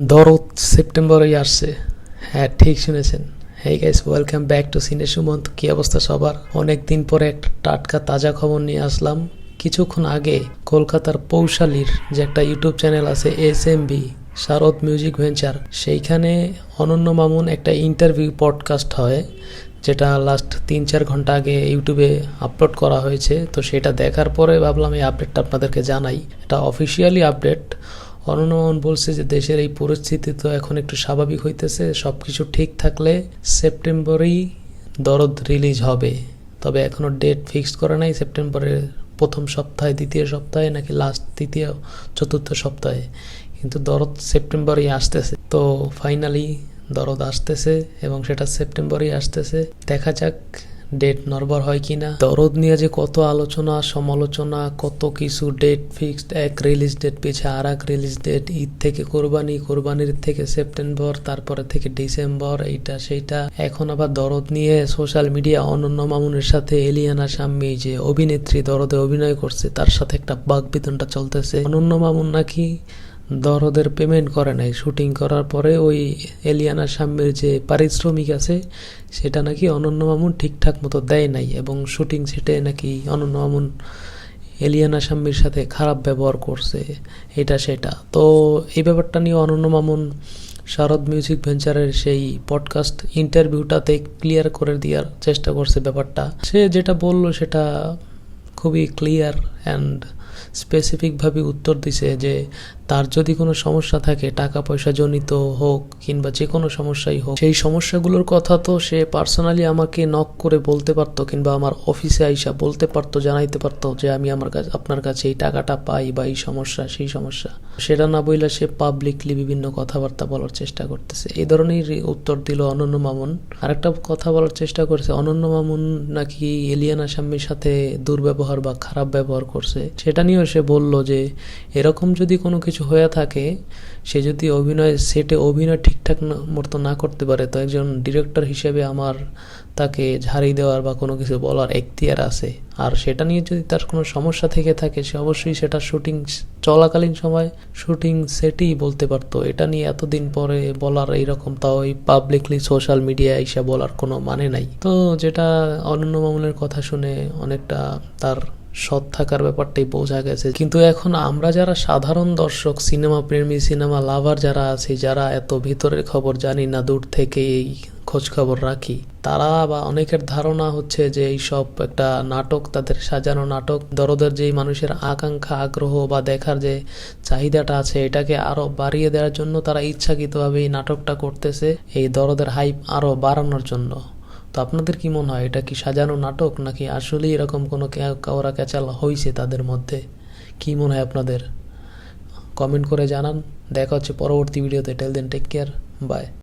দরদ সেপ্টেম্বরেই আসছে। হ্যাঁ, ঠিক শুনেছেন। Hey guys, welcome back to সিনে সুমন্ত। কি অবস্থা সবার? অনেক দিন পরে একটা টাটকা তাজা খবর নিয়ে আসলাম। কিছুক্ষণ আগে কলকাতার পৌশালীর যে একটা ইউটিউব চ্যানেল আছে SMB, শারদ মিউজিক ভেঞ্চার, সেইখানে অনন্য মামুন একটা ইন্টারভিউ পডকাস্ট হয়, যেটা লাস্ট 3-4 ঘন্টা আগে ইউটিউবে আপলোড করা হয়েছে। তো সেটা দেখার পরে ভাবলাম এই আপডেটটা আপনাদেরকে জানাই। এটা অফিসিয়ালি আপডেট। অনন্য মামুন বলছে যে দেশের এই পরিস্থিতি তো এখন একটু স্বাভাবিক হইতেছে, সব কিছু ঠিক থাকলে সেপ্টেম্বরেই দরদ রিলিজ হবে। তবে এখনও ডেট ফিক্সড করে নাই, সেপ্টেম্বরের প্রথম সপ্তাহে, দ্বিতীয় সপ্তাহে, নাকি লাস্ট তৃতীয় চতুর্থ সপ্তাহে। কিন্তু দরদ সেপ্টেম্বরেই আসতেছে। তো ফাইনালি দরদ আসতেছে এবং সেটা সেপ্টেম্বরেই আসতেছে। দেখা যাক ডেট নড়বড় হয় কিনা। দরদ নিয়ে যে কত আলোচনা সমালোচনা, কত কিছু, ডেট ফিক্সড, এক রিলিজ ডেট পিছে আর এক রিলিজ ডেট, ঈদ থেকে কোরবানি, কোরবানির থেকে সেপ্টেম্বর, তারপরে থেকে ডিসেম্বর, এইটা সেইটা। এখন আবার দরদ নিয়ে সোশ্যাল মিডিয়া অনন্য মামুনের সাথে এলিয়ানা শাম্মী, যে অভিনেত্রী দরদে অভিনয় করছে, তার সাথে একটা বাকবিতণ্ডা চলতেছে। অনন্য মামুন নাকি দরদের পেমেন্ট করে নাই, শুটিং করার পরে ওই এলিয়ানা শাম্মীর যে পারিশ্রমিক আছে সেটা নাকি অনন্য মামুন ঠিকঠাক মতো দেয় নাই, এবং শুটিং সেটে নাকি অনন্য মামুন এলিয়ানা শাম্মীর সাথে খারাপ ব্যবহার করছে, এটা সেটা। তো এই ব্যাপারটা নিয়ে অনন্য মামুন শারদ মিউজিক ভেঞ্চারের সেই পডকাস্ট ইন্টারভিউটাতে ক্লিয়ার করে দেওয়ার চেষ্টা করছে ব্যাপারটা। সে যেটা বলল সেটা খুবই ক্লিয়ার অ্যান্ড স্পেসিফিকভাবে উত্তর দিছে যে তার যদি কোনো সমস্যা থাকে, টাকা পয়সা জনিত হোক কিংবা যে কোনো সমস্যাই হোক, সেই সমস্যাগুলোর কথা তো সে পার্সোনালি আমাকে নক করে বলতে পারতো, কিংবা আমার অফিসে আইসা বলতে পারতো, জানাইতে পারতো যে আমি আপনার কাছে এই টাকাটা পাই বা এই সমস্যা সেই সমস্যা। সেটা না বইলা সে পাবলিকলি বিভিন্ন কথাবার্তা বলার চেষ্টা করতেছে। এই ধরনের উত্তর দিল অনন্য মামুন। আরেকটা কথা বলার চেষ্টা করছে, অনন্য মামুন নাকি এলিয়ানা শাম্মীর সাথে দুর্ব্যবহার বা খারাপ ব্যবহার করছে। সেটা নিয়েও সে বলল যে এরকম যদি কোনো কিছু হয়ে থাকে, সে যদি সেটে অভিনয় ঠিকঠাক মতো না করতে পারে, তো একজন ডিরেক্টর হিসেবে আমার তাকে ঝাড়ি দেওয়ার বা কোনো কিছু বলার এখতিয়ার আছে। আর সেটা নিয়ে যদি তার কোনো সমস্যা থেকে থাকে, সে অবশ্যই সেটা শুটিং চলাকালীন সময় শুটিং সেটেই বলতে পারতো। এটা নিয়ে এতদিন পরে বলার এইরকম, তাও এই পাবলিকলি সোশ্যাল মিডিয়ায় এসে বলার কোনো মানে নাই। তো যেটা অনন্য মামুনের কথা শুনে অনেকটা তার সৎ থাকার ব্যাপারটাই বোঝা গেছে। কিন্তু এখন আমরা যারা সাধারণ দর্শক, সিনেমা প্রেমী, সিনেমা লাভার যারা আছি, যারা এত ভিতরের খবর জানি না, দূর থেকে এই খোঁজ খবর রাখি, তারা বা অনেকের ধারণা হচ্ছে যে এই সব একটা নাটক, তাদের সাজানো নাটক। দরদের যেই মানুষের আকাঙ্ক্ষা, আগ্রহ বা দেখার যে চাহিদাটা আছে, এটাকে আরো বাড়িয়ে দেওয়ার জন্য তারা ইচ্ছাকৃতভাবে এই নাটকটা করতেছে, এই দরদের হাইপ আরো বাড়ানোর জন্য। তো আপনাদের কি মনে হয়, এটা কি সাজানো নাটক, নাকি আসলেই এরকম কোনো কাওরা ক্যাচাল হয়েছে তাদের মধ্যে? কি মনে হয় আপনাদের? কমেন্ট করে জানান। দেখা হচ্ছে পরবর্তী ভিডিওতে। টেল দেন, টেক কেয়ার, বাই।